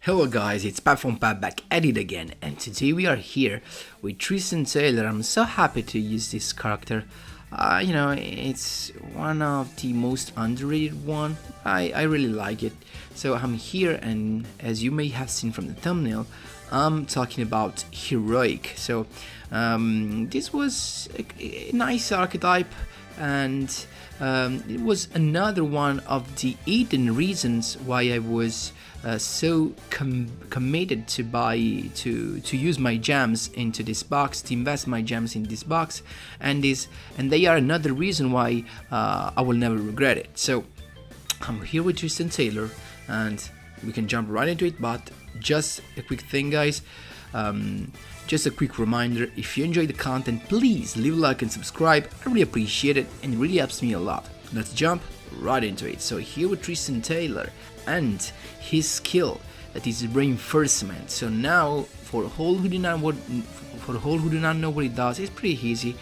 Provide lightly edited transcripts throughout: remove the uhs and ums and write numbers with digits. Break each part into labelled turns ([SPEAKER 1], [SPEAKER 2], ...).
[SPEAKER 1] Hello guys, it's Pat from Pat back at it again, and today we are here with Tristan Taylor. I'm so happy to use this character. It's one of the most underrated one. I really like it. So I'm here, and as you may have seen from the thumbnail, I'm talking about Heroic. So this was a nice archetype, and it was another one of the hidden reasons why I was so committed to use my gems into this box, to invest my gems in this box, and they are another reason why I will never regret it. So I'm here with Tristan Taylor, and we can jump right into it. But just a quick thing, guys. Just a quick reminder, if you enjoy the content, please leave a like and subscribe. I really appreciate it, and it really helps me a lot. Let's jump right into it. So here with Tristan Taylor and his skill, that is reinforcement. So now for all who do not know what it does, it's pretty easy.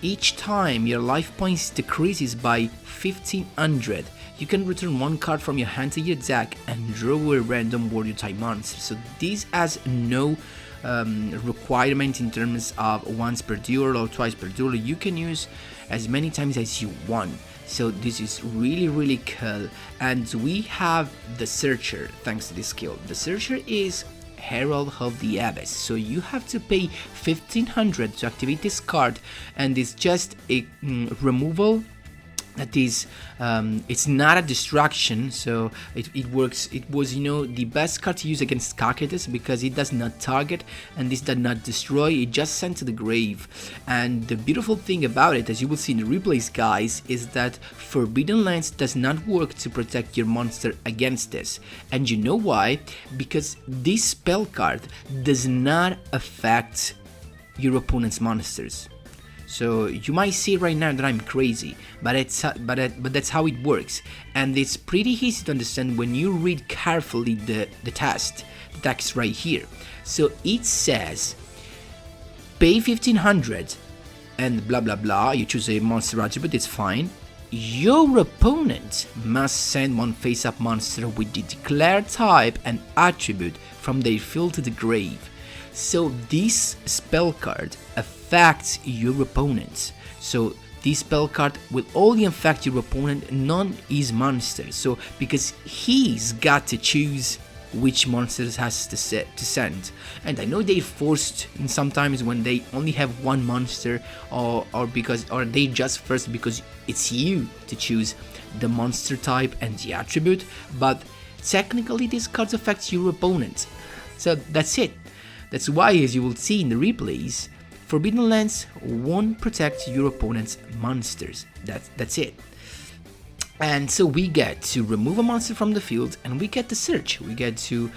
[SPEAKER 1] Each time your life points decreases by 1500, you can return one card from your hand to your deck and draw a random warrior type monster. So this has no requirement in terms of once per duel or twice per duel. You can use as many times as you want. So this is really cool. And we have the Searcher thanks to this skill. The Searcher is Herald of the Abyss, so you have to pay 1500 to activate this card, and it's just a removal. That is, it's not a distraction, so it works. It was, the best card to use against Cocytus because it does not target and this does not destroy. It just sent to the grave. And the beautiful thing about it, as you will see in the replays, guys, is that Forbidden Lens does not work to protect your monster against this. And you know why? Because this spell card does not affect your opponent's monsters. So you might see right now that I'm crazy, but that's how it works, and it's pretty easy to understand when you read carefully the text right here. So it says, pay 1500 and blah blah blah. You choose a monster attribute, it's fine. Your opponent must send one face-up monster with the declared type and attribute from their field to the grave. So this spell card affects your opponent. So this spell card will only affect your opponent, not his monster. So because he's got to choose which monsters has to send. And I know they're forced in sometimes when they only have one monster, or they just first because it's you to choose the monster type and the attribute. But technically this card affects your opponent. So that's it. That's why, as you will see in the replays, Forbidden Lens won't protect your opponent's monsters. That's it. And so we get to remove a monster from the field, and we get to search. We get to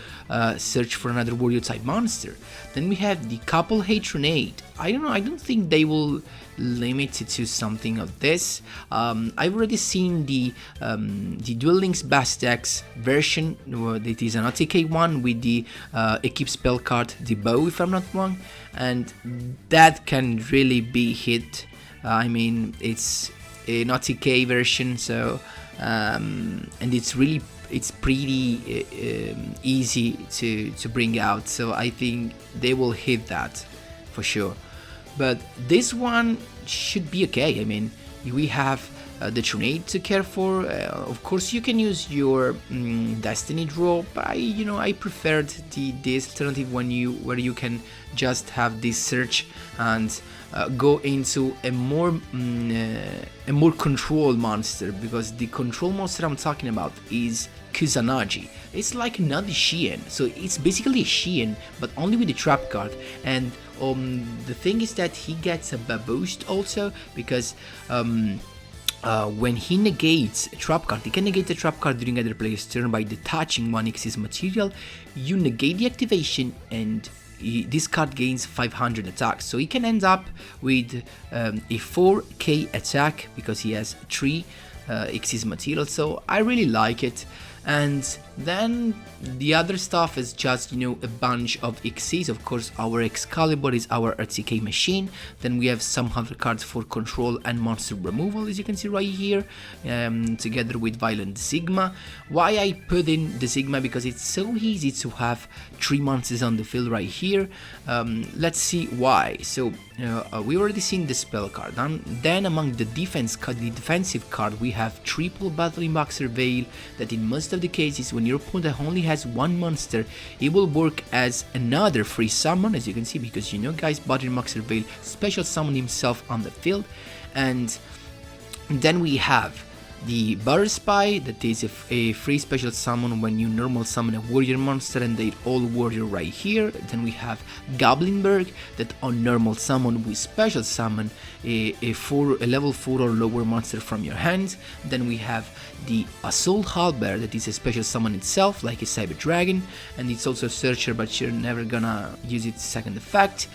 [SPEAKER 1] search for another warrior type monster. Then we have the Couple Hatronade. I don't know, I don't think they will limit it to something of this. I've already seen the Duel Links Bastex version. It is an OTK one with the equip spell card, the bow, if I'm not wrong, and that can really be hit. I mean, it's an OTK version, so and it's pretty easy to bring out, so I think they will hit that for sure. But this one should be okay. I mean, we have the Tronade to care for. Of course, you can use your Destiny draw, but I preferred this alternative where you can just have this search and go into a more control monster, because the control monster I'm talking about is KUSANAGI. It's like another Shein, so it's basically a Shein, but only with the trap card. And the thing is that he gets a boost also, because when he negates a trap card, he can negate the trap card during other player's turn by detaching one Xyz material. You negate the activation, and this card gains 500 attack. So he can end up with a 4k attack because he has 3 Xyz material. So I really like it. And Then the other stuff is just, you know, a bunch of XCs. Of course, our Excalibur is our RTK machine. Then we have some other cards for control and monster removal, as you can see right here, together with Violent Sigma. Why I put in the Sigma? Because it's so easy to have 3 monsters on the field right here. Let's see why. So we already seen the spell card. Then among the defensive card, we have triple Battling Boxer Veil, that in most of the cases when your opponent only has 1 monster, it will work as another free summon, as you can see, because you know guys, Battling Boxer Veil special summon himself on the field. And then we have the Butter Spy, that is a free special summon when you normal summon a warrior monster and they all warrior right here. Then we have Goblinberg, that on normal summon we special summon a level 4 or lower monster from your hand. Then we have the Assault Halberd, that is a special summon itself, like a Cyber Dragon, and it's also a searcher, but you're never gonna use its second effect.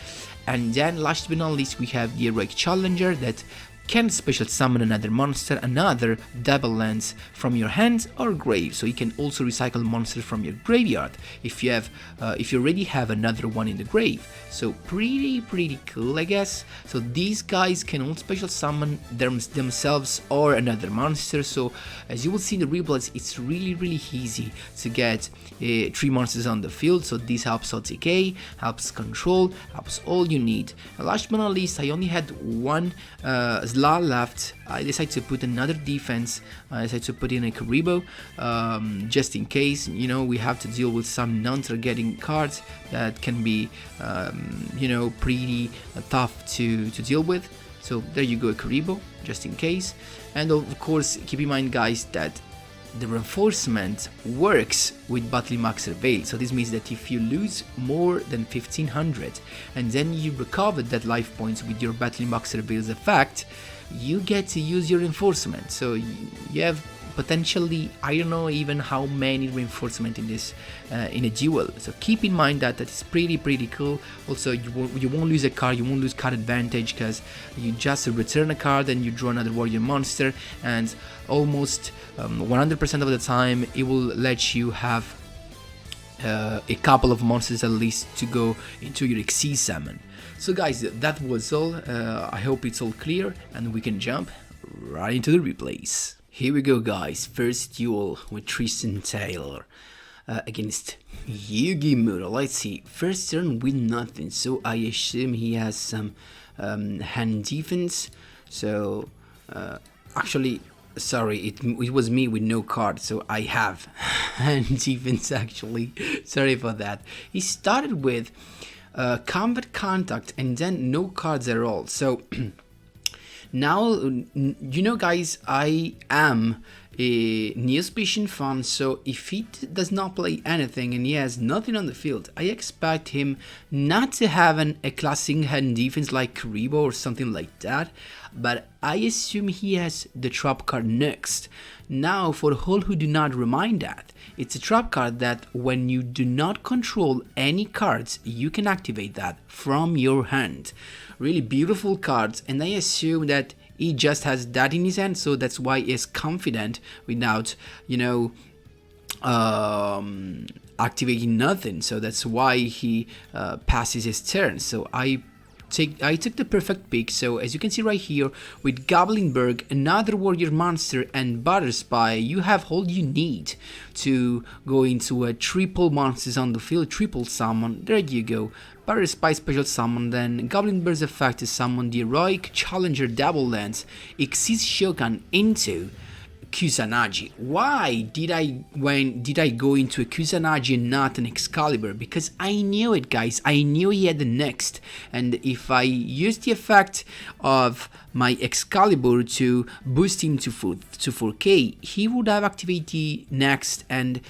[SPEAKER 1] And then last but not least, we have the Heroic Challenger, that can special summon another monster, another double lens from your hand or grave, so you can also recycle monsters from your graveyard if you already have another one in the grave. So pretty cool, I guess. So these guys can all special summon themselves or another monster. So as you will see in the replays, it's really easy to get 3 monsters on the field. So this helps OTK, helps control, helps all you need. And last but not least, I only had one slot left. I decided to put another defense. I decided to put in a Karibo, just in case, you know, we have to deal with some non-targeting cards that can be, you know, pretty tough to deal with. So there you go, a Karibo, just in case. And of course, keep in mind, guys, that the reinforcement works with Battling Boxer Veil. So this means that if you lose more than 1500 and then you recover that life points with your Battling Boxer Veil's effect, you get to use your reinforcement. So you have potentially, I don't know even how many reinforcement in this in a duel. So keep in mind that is pretty cool. Also, you won't lose a card, you won't lose card advantage, because you just return a card and you draw another warrior monster, and almost 100% of the time it will let you have a couple of monsters at least to go into your XC summon. So guys, that was all. I hope it's all clear and we can jump right into the replays. Here we go, guys. First duel with Tristan Taylor against Yugioh. Let's see. First turn with nothing, so I assume he has some hand defense. So actually, sorry, it was me with no card, so I have hand defense actually. Sorry for that. He started with combat contact and then no cards at all. So now, you know, guys, I am a Neospecian fan, so if he does not play anything and he has nothing on the field, I expect him not to have a classic hand defense like Karibo or something like that, but I assume he has the trap card next. Now, for all who do not remind that, it's a trap card that when you do not control any cards, you can activate that from your hand. Really beautiful cards, and I assume that he just has that in his hand, so that's why he's confident without, you know, activating nothing. So that's why he passes his turn. So I took the perfect pick. So as you can see right here, with Goblinberg, another warrior monster, and Butter Spy, you have all you need to go into a triple monsters on the field, triple summon. There you go. Butter Spy special summon, then Goblinberg's effect is summon the Heroic Challenger double lens, exceeds Shogun into Kusanagi. Why did I go into a Kusanagi and not an Excalibur? Because I knew it, guys. I knew he had the next, and if I used the effect of my Excalibur to boost him to 4k, he would have activated the next and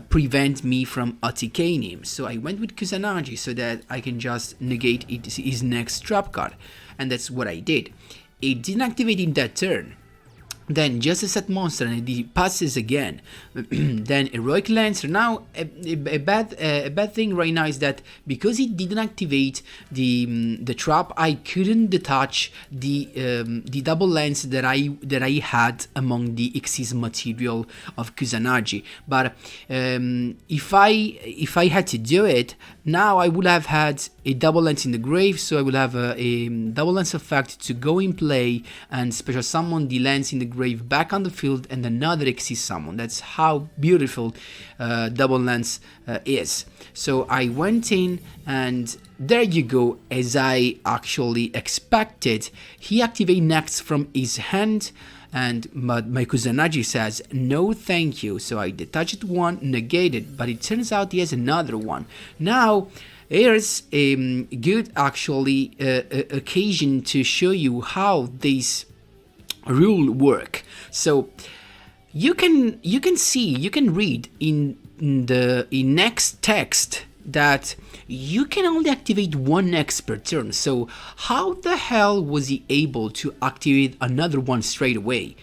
[SPEAKER 1] prevent me from OTKing him. So I went with Kusanagi so that I can just negate his next trap card, and that's what I did. It didn't activate in that turn. Then just a set monster and it passes again. Then heroic lancer. Now a bad thing right now is that because it didn't activate the trap, I couldn't detach the double lens that I had among the Xyz material of Kusanagi. But if I had to do it now, I would have had a double lens in the grave, so I will have a double lens effect to go in play and special summon the lens in the grave back on the field and another Xyz summon. That's how beautiful double lens is. So I went in and there you go, as I actually expected. He activated next from his hand, and my Kusanagi says no thank you, so I detached one, negated, but it turns out he has another one. Now here's a good actually occasion to show you how this rule work. So you can read in next text that you can only activate one next per turn. So how the hell was he able to activate another one straight away?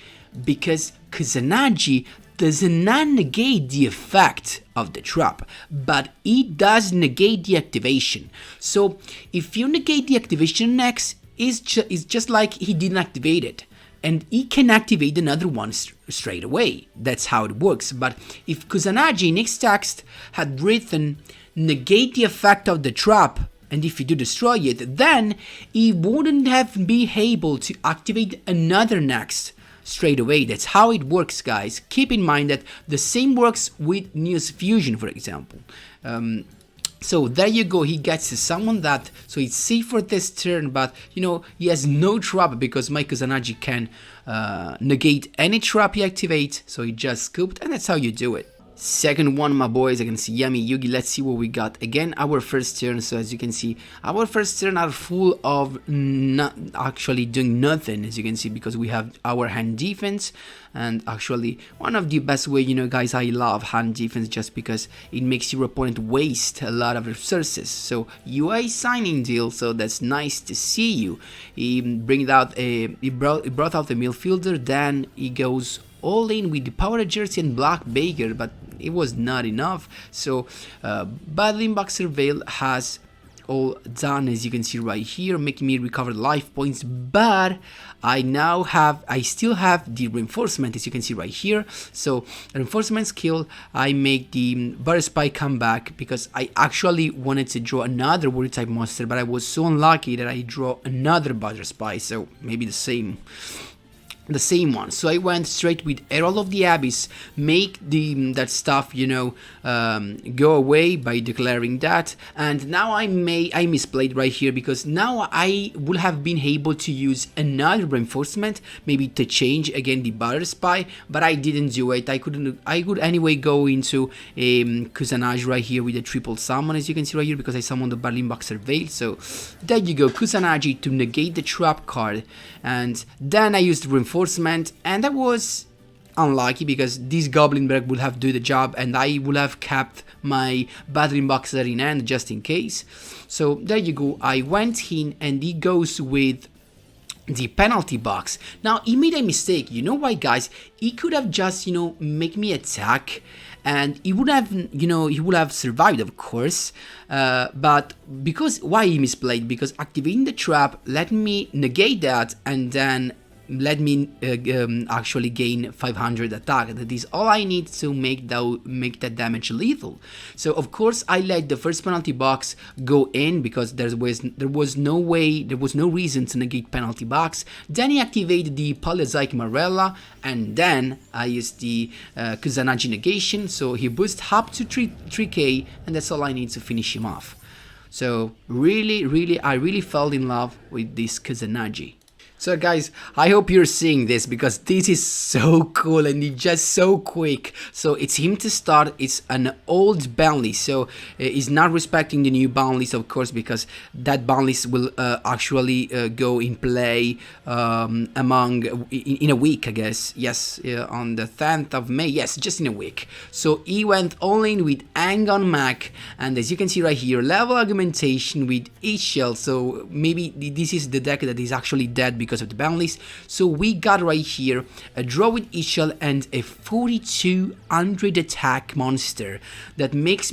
[SPEAKER 1] Because Kusanagi does not negate the effect of the trap, but it does negate the activation. So if you negate the activation next, it's just like he didn't activate it, and he can activate another one straight away. That's how it works. But if Kusanagi next text had written negate the effect of the trap, and if you do destroy it, then he wouldn't have been able to activate another next straight away. That's how it works, guys. Keep in mind that the same works with Neos Fusion, for example. So there you go, he gets to summon that, so it's safe for this turn, but you know, he has no trap because my Kusanagi can negate any trap he activates, so he just scooped, and that's how you do it. Second one, my boys, against Yami Yugi. Let's see what we got. Again, our first turn. So as you can see, our first turn are full of not actually doing nothing, as you can see, because we have our hand defense. And actually, one of the best way, you know, guys, I love hand defense just because it makes your opponent waste a lot of resources. So you are a signing deal, so that's nice to see you. He brought out the midfielder, then he goes all in with the Power Jersey and Black Baker, but it was not enough. So Battling Boxer Veil has all done, as you can see right here, making me recover life points, but I still have the reinforcement, as you can see right here. So reinforcement skill, I make the Butter Spy come back because I actually wanted to draw another Warrior type monster, but I was so unlucky that I draw another Butter Spy, so maybe the same one. So I went straight with Herald of the Abyss, make that stuff, you know, go away by declaring that. And now I misplayed right here, because now I would have been able to use another reinforcement, maybe to change again the Butter Spy, but I didn't do it. I could anyway go into Kusanagi right here with a triple summon, as you can see right here, because I summoned the Battling Boxer Veil. So there you go, Kusanagi to negate the trap card, and then I used reinforcement, and I was unlucky because this Goblinberg would have do the job, and I would have kept my Battling Boxer in hand just in case. So there you go, I went in and he goes with the penalty box. Now he made a mistake. You know why, guys? He could have just, you know, make me attack, and he would have, you know, he would have survived, of course. But because why he misplayed? Because activating the trap let me negate that, and then let me actually gain 500 attack. That is all I need to make that damage lethal. So of course I let the first penalty box go in because there was no reason to negate penalty box. Then he activated the Polyzoic Marella, and then I used the Kusanagi negation, so he boosted up to 3k, and that's all I need to finish him off. So I really fell in love with this Kusanagi. So guys, I hope you're seeing this, because this is so cool and it's just so quick. So it's him to start. It's an old ban list, so he's not respecting the new ban list, of course, because that ban list will actually go in play in a week, I guess. Yes, on the 10th of May. Yes, just in a week. So he went all in with Angon Mac, and as you can see right here, level augmentation with H-Shell. So maybe this is the deck that is actually dead, because of the ban list. So we got right here a draw with Ishal and a 4200 attack monster that makes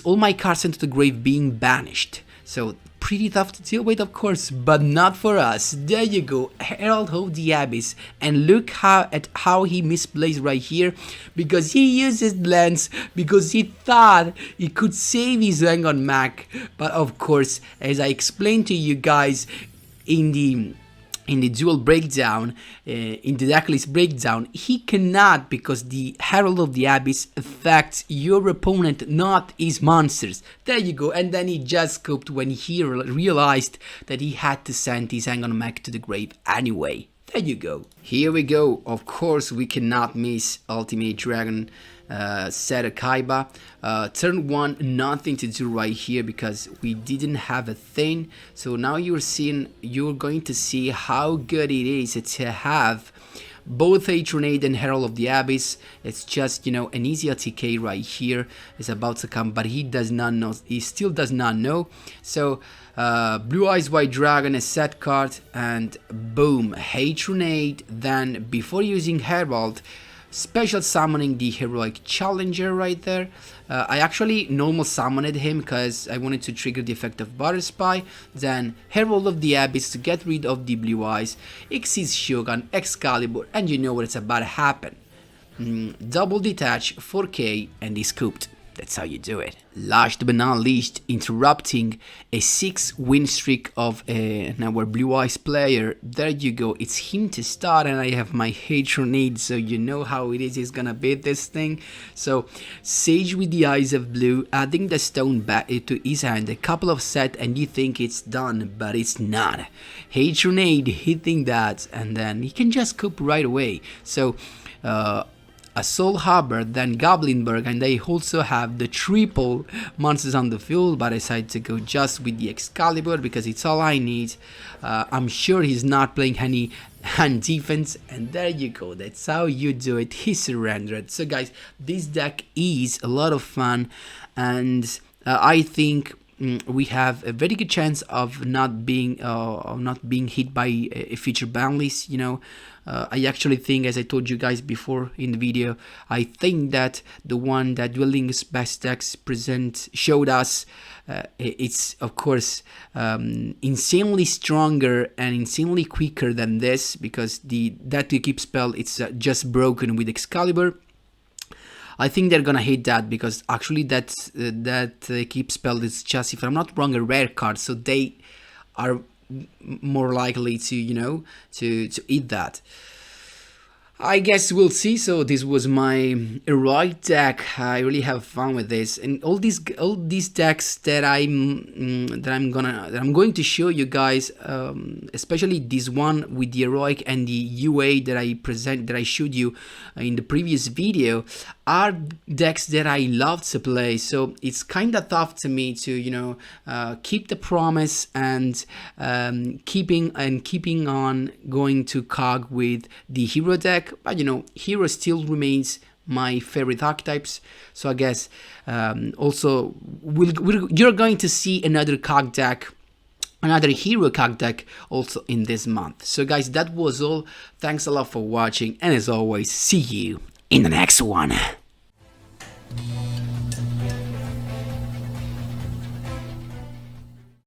[SPEAKER 1] all my cards into the grave being banished. So pretty tough to deal with, of course, but not for us. There you go, Herald of the Abyss, and look at how he misplaced right here, because he used his lens because he thought he could save his Zangon Mac. But of course, as I explained to you guys in the duel breakdown, in the deck list breakdown, he cannot, because the Herald of the Abyss affects your opponent, not his monsters. There you go, and then he just scoped when he realized that he had to send his Zangon Mac to the grave anyway. There you go. Here we go. Of course, we cannot miss Ultimate Dragon set a Kaiba. Turn 1, nothing to do right here because we didn't have a thing. So now you're going to see how good it is to have both Atronade and Herald of the Abyss. It's just, you know, an easy ATK right here is about to come, but he does not know. He still does not know. So Blue Eyes White Dragon, a set card, and boom, Atronade. Then before using Herald, special summoning the Heroic Challenger right there. I actually normal summoned him because I wanted to trigger the effect of Butter Spy. Then Herald of the Abyss to get rid of the Blue Eyes, Xyz Shogun, Excalibur, and you know what's about to happen. Double detach, 4K, and he's scooped. That's how you do it. Last but not least, interrupting a 6-win streak of our Blue Eyes player. There you go, it's him to start, and I have my Atronade, so you know how it is, he's gonna beat this thing. So, Sage with the Eyes of Blue, adding the stone back to his hand, a couple of sets, and you think it's done, but it's not. Atronade hitting that, and then he can just cope right away. So, a Soul Harbor, then Goblinberg, and they also have the triple monsters on the field, but I decided to go just with the Excalibur because it's all I need. I'm sure he's not playing any hand defense, and there you go, that's how you do it. He surrendered. So guys, this deck is a lot of fun, and I think we have a very good chance of not being hit by a future ban list. You know, I actually think, as I told you guys before in the video, I think that the one that Duel Links best decks showed us, it's of course insanely stronger and insanely quicker than this, because that to keep spell, it's just broken with Excalibur. I think they're gonna hate that because actually that keep spell is just, if I'm not wrong, a rare card, so they are more likely to, you know, to eat that. I guess we'll see. So this was my heroic deck. I really have fun with this, and all these decks that I'm going to show you guys, especially this one with the heroic and the UA that I showed you in the previous video, are decks that I love to play. So it's kind of tough to me to, you know, keep the promise and keeping on going to cog with the hero deck. But you know, hero still remains my favorite archetypes. So I guess also you're going to see another cog deck, another hero cog deck also in this month. So guys, that was all. Thanks a lot for watching, and as always, see you in the next one.